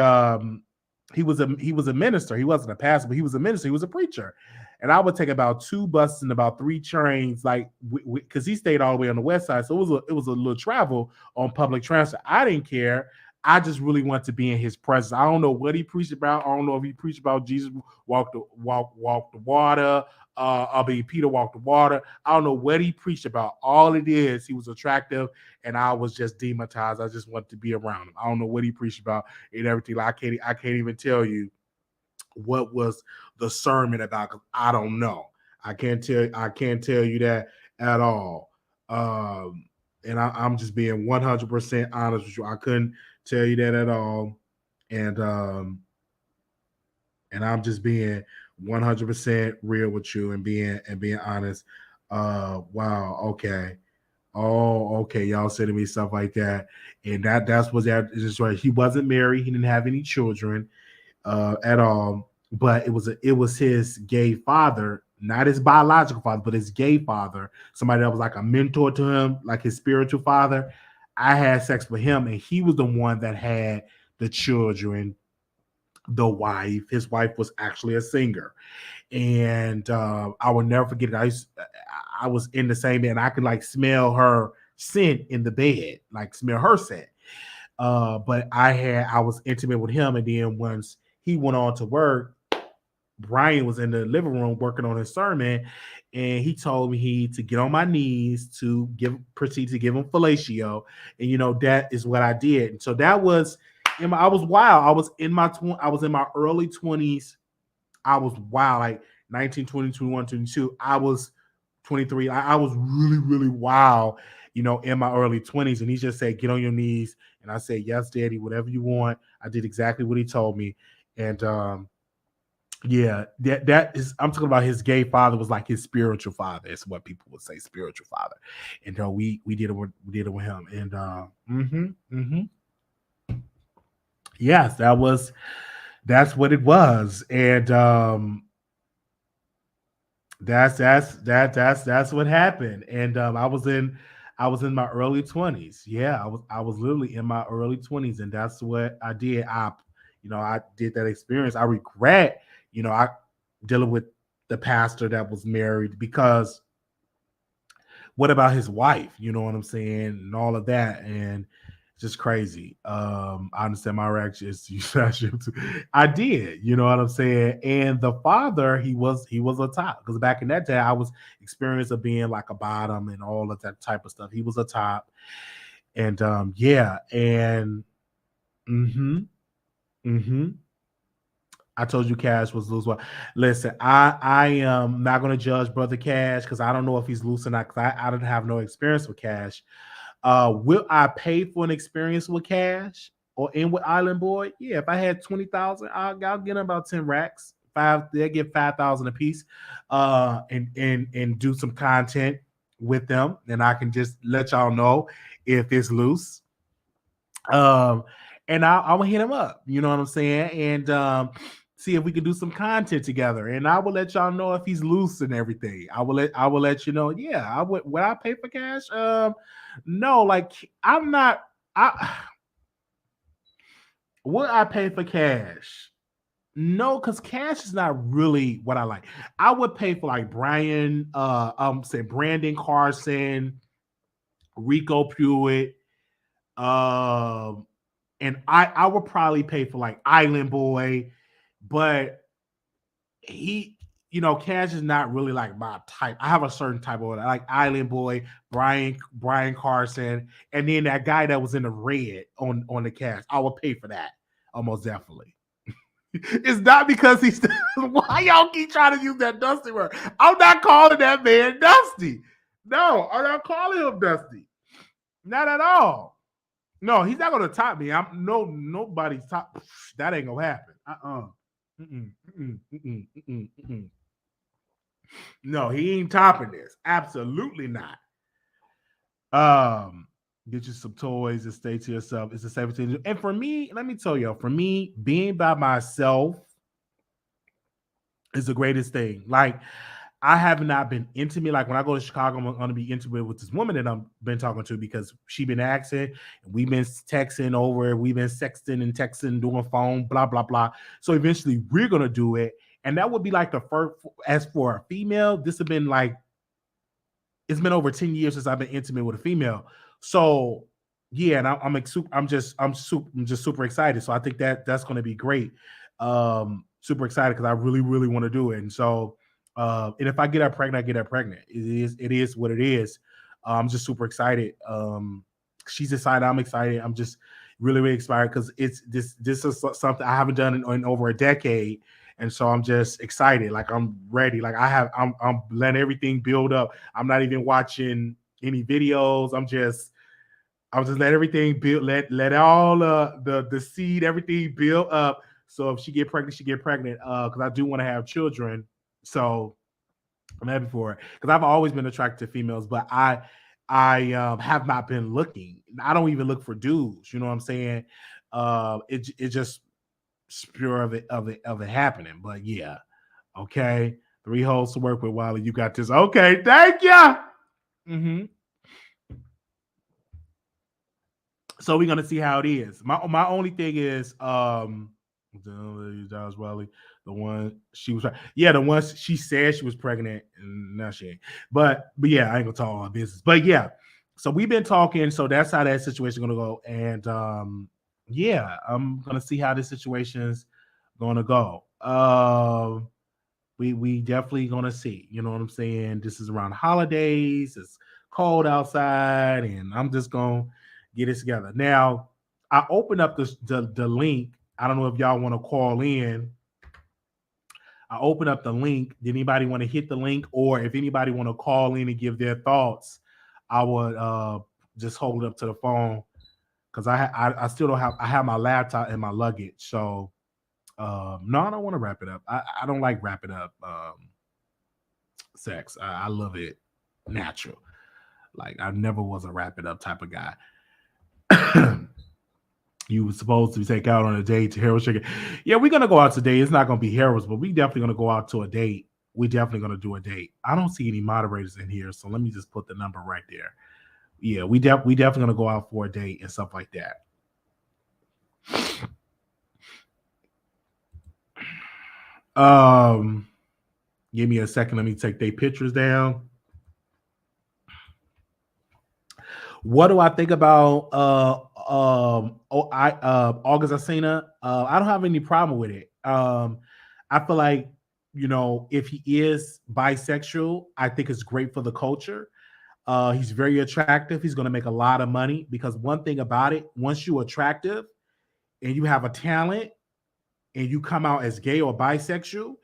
he was a minister. He wasn't a pastor, but he was a minister. He was a preacher. And I would take about 2 buses and about 3 trains, like because he stayed all the way on the west side, so it was a little travel on public transit. I didn't care. I just really want to be in his presence. I don't know what he preached about. I don't know if he preached about Jesus walk the water. Peter walked the water. I don't know what he preached about. All it is, he was attractive, and I was just demonetized. I just wanted to be around him. I don't know what he preached about and everything. Like, I can't even tell you what was the sermon about. 'Cause I don't know. I can't tell you that at all. And I'm just being 100% honest with you. I couldn't tell you that at all. And I'm just being 100% real with you and being honest. Wow, okay. Oh, okay. Y'all say to me stuff like that. And that's what that is just right. He wasn't married, he didn't have any children at all. But it was his gay father, not his biological father, but his gay father, somebody that was like a mentor to him, like his spiritual father. I had sex with him, and he was the one that had the children, the wife. His wife was actually a singer, and I will never forget it. I was in the same bed, and I could like smell her scent in the bed, like smell her scent. But I was intimate with him, and then once he went on to work, Brian was in the living room working on his sermon, and he told me to get on my knees to proceed to give him fellatio, and that is what I did. And so that was, I was wild. I was in my early 20s. I was wild, like 19, 20, 21, 22. I was 23. I was really, really wild, in my early 20s. And he just said, get on your knees. And I said, yes, daddy, whatever you want. I did exactly what he told me. And yeah, that is, I'm talking about his gay father was like his spiritual father. It's what people would say, spiritual father. And we did it with him. And yes, that's what it was. And that's what happened. And I was in my early 20s. Yeah, I was literally in my early 20s, and that's what I did. I did that experience. I regret, I dealing with the pastor that was married, because what about his wife? You know what I'm saying? And all of that. And just crazy. I understand my reaction is to use. I did, you know what I'm saying? And the father, he was a top, because back in that day, I was experienced of being like a bottom and all of that type of stuff. He was a top. And yeah, and mm-hmm, mm-hmm. I told you Cash was loose. Well, listen, I am not gonna judge Brother Cash because I don't know if he's loose or not, because I don't have no experience with Cash. Will I pay for an experience with Cash or in with Island Boy? Yeah, if I had 20,000, I'll get them about 10 racks. They get 5,000 a piece, and do some content with them, and I can just let y'all know if it's loose. Um, and I will hit him up. You know what I'm saying? And see if we can do some content together. And I will let y'all know if he's loose and everything. I will let you know. Yeah, I would I pay for Cash? No, like I'm not. I Would I pay for Cash? No, because Cash is not really what I like. I would pay for like say Brandon Carson, Rico Puett, um, and I would probably pay for like Island Boy, but he, Cash is not really like my type. I have a certain type of like Island Boy, Brian Carson, and then that guy that was in the red on the cast. I would pay for that almost definitely. It's not because he's why y'all keep trying to use that Dusty word. I'm not calling that man Dusty. No, I'm not calling him Dusty. Not at all. No, he's not gonna top me. I'm nobody's top. That ain't gonna happen. Mm-mm, mm-mm, mm-mm, mm-mm, mm-mm. No, he ain't topping this. Absolutely not. Um, get you some toys and stay to yourself. It's a 17. And for me, let me tell you, for me, being by myself is the greatest thing. Like, I have not been intimate. Like when I go to Chicago, I'm going to be intimate with this woman that I've been talking to because she been asking, and we've been texting over, we've been sexting and texting, doing phone, blah blah blah. So eventually, we're gonna do it, and that would be like the first. As for a female, this has been like it's been over 10 years since I've been intimate with a female. So yeah, and I'm just super excited. So I think that's going to be great. Super excited because I really really want to do it. And so and if I get her pregnant, I get her pregnant. It is what it is. I'm just super excited. She's excited. I'm excited. I'm just really really excited because it's this is something I haven't done in over a decade. And so I'm just excited. Like I'm ready. Like I'm letting everything build up. I'm not even watching any videos. I'm just let everything build. Let all the seed everything build up. So if she get pregnant, she get pregnant. Because I do want to have children. So I'm happy for it. Because I've always been attracted to females, but I have not been looking. I don't even look for dudes. You know what I'm saying? It just pure of it happening. But yeah, okay. 3 holes to work with, Wiley. You got this. Okay, thank you. Mm-hmm. So we're gonna see how it is. My only thing is Wiley, the one she was yeah, the one she said she was pregnant and now she ain't. But yeah, I ain't gonna talk all business. But yeah, so we've been talking, so that's how that situation gonna go. And yeah, I'm gonna see how this situation's gonna go. We definitely gonna see. You know what I'm saying? This is around holidays. It's cold outside, and I'm just gonna get it together. Now, I opened up the link. I don't know if y'all want to call in. I opened up the link. Did anybody want to hit the link, or if anybody want to call in and give their thoughts, I would just hold it up to the phone because I still don't have I have my laptop in my luggage. So no, I don't want to wrap it up. I don't like wrapping up sex. I love it natural. Like I never was a wrap it up type of guy. You were supposed to take out on a date to Harold's Chicken. Yeah, we're gonna go out today. It's not gonna be Harold's, but we definitely gonna go out to a date. We definitely gonna do a date. I don't see any moderators in here, so let me just put the number right there. Yeah, we definitely gonna go out for a date and stuff like that. Give me a second. Let me take their pictures down. What do I think about August Alsina? I don't have any problem with it. I feel like if he is bisexual, I think it's great for the culture. He's very attractive. He's going to make a lot of money because one thing about it, once you're attractive and you have a talent and you come out as gay or bisexual,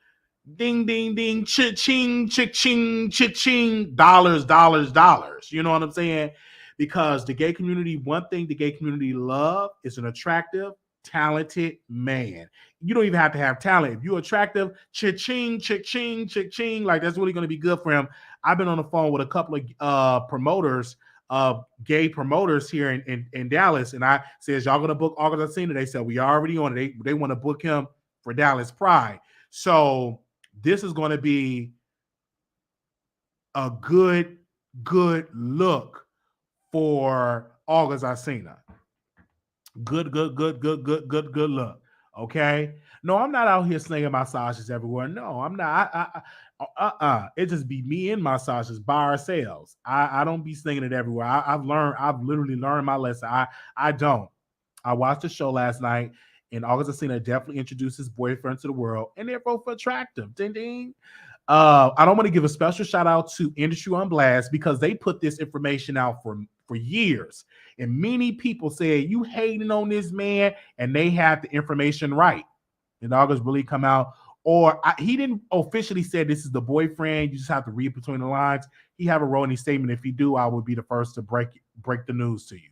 ding, ding, ding, cha-ching, cha-ching, cha-ching, dollars, dollars, dollars. You know what I'm saying? Because the gay community, one thing the gay community love is an attractive, talented man. You don't even have to have talent. If you're attractive, cha-ching, cha-ching, cha-ching, like that's really going to be good for him. I've been on the phone with a couple of promoters, gay promoters here in Dallas, and I says, y'all going to book August Alsina? They said, we already on it. They want to book him for Dallas Pride. So this is going to be a good look for August Alsina. Good luck. Okay. No, I'm not out here slinging massages everywhere. No, I'm not. It just be me and massages by ourselves. I don't be slinging it everywhere. I've learned. I've literally learned my lesson. I don't. I watched the show last night, and August Alsina definitely introduced his boyfriend to the world, and they're both attractive. Ding ding. I don't want to give a special shout out to Industry on Blast because they put this information out for years, and many people said you hating on this man, and they had the information right. And August really come out, or he didn't officially say this is the boyfriend. You just have to read between the lines. He have a role in his statement. If he do, I would be the first to break the news to you.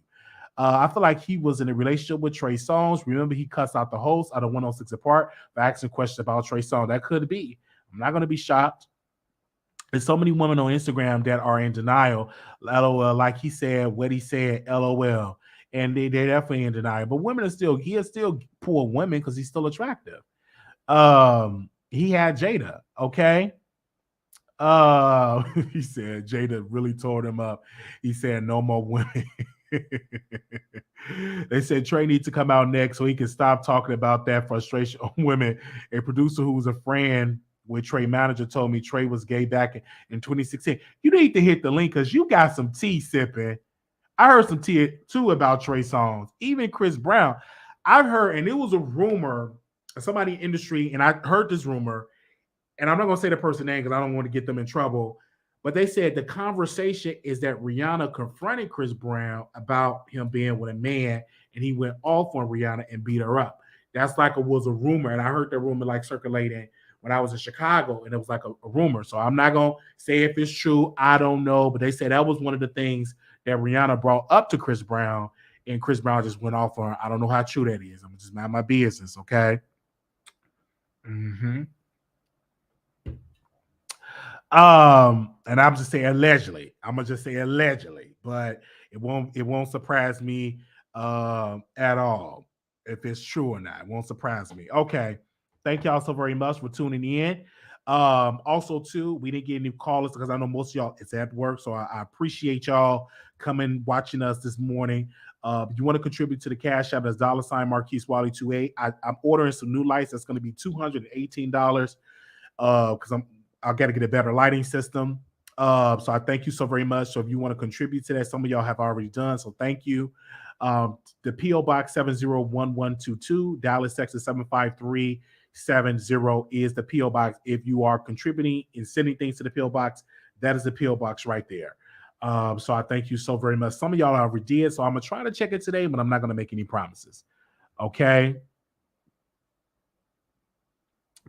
I feel like he was in a relationship with Trey Songz. Remember, he cussed out the host of the 106 Apart for asking questions about Trey Songz. That could be. I'm not going to be shocked. There's so many women on Instagram that are in denial. LOL, like he said, what he said, LOL. And they're definitely in denial. But women are still, he is still poor women because he's still attractive. He had Jada, okay? He said Jada really tore him up. He said no more women. They said Trey needs to come out next so he can stop talking about that frustration on women. A producer who was a friend with Trey manager told me Trey was gay back in 2016. You need to hit the link because you got some tea sipping. I heard some tea too about Trey Songz. Even Chris Brown. I've heard, and it was a rumor, somebody in industry, and I heard this rumor, and I'm not going to say the person's name because I don't want to get them in trouble, but they said the conversation is that Rihanna confronted Chris Brown about him being with a man, and he went off on Rihanna and beat her up. That's like it was a rumor, and I heard that rumor like circulating when I was in Chicago, and it was like a rumor. So I'm not going to say if it's true. I don't know, but they said that was one of the things that Rihanna brought up to Chris Brown, and Chris Brown just went off on her. I don't know how true that is. I'm just mind my business, okay? Mm-hmm. And I'm just saying allegedly. I'm gonna just say allegedly, but it won't surprise me at all if it's true or not. It won't surprise me. Okay. Thank y'all so very much for tuning in. Also, too, we didn't get any callers because I know most of y'all is at work. So I appreciate y'all coming watching us this morning. If you want to contribute to the cash app, that's $ Marquise Wiley 28. I'm ordering some new lights. That's going to be $218. Because I'll got to get a better lighting system. So I thank you so very much. So if you want to contribute to that, some of y'all have already done. So thank you. The PO Box 701122, Dallas, Texas 75370 is the PO Box. If you are contributing and sending things to the PO Box, that is the PO Box right there. So I thank you so very much. Some of y'all already did. So I'm gonna try to check it today, but I'm not gonna make any promises. Okay.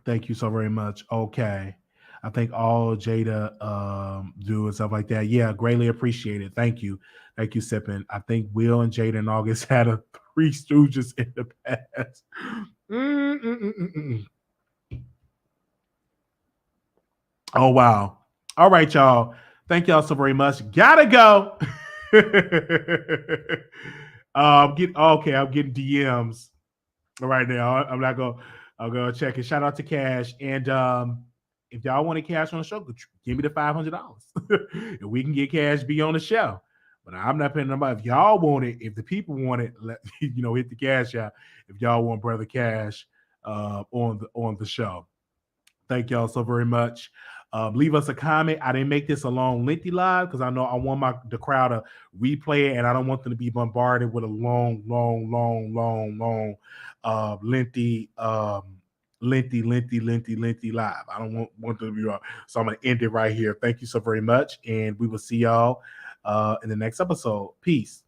Thank you so very much. Okay. I think all Jada do and stuff like that. Yeah, greatly appreciate it. Thank you. Thank you, Sippin. I think Will and Jada and August had a Three Stooges in the past. Mm-mm-mm-mm-mm. Oh, wow. All right, y'all. Thank y'all so very much. Gotta go. I'm getting DMs right now. I'm not gonna. I'll go check it. Shout out to Cash, and if y'all want to cash on the show, give me the $500, and we can get Cash be on the show. But I'm not paying nobody. If y'all want it, if the people want it, hit the cash out. If y'all want Brother Cash on the show. Thank y'all so very much. Leave us a comment. I didn't make this a long, lengthy live because I know I want the crowd to replay it, and I don't want them to be bombarded with a long, lengthy live. I don't want them to be wrong. So I'm going to end it right here. Thank you so very much, and we will see y'all in the next episode. Peace.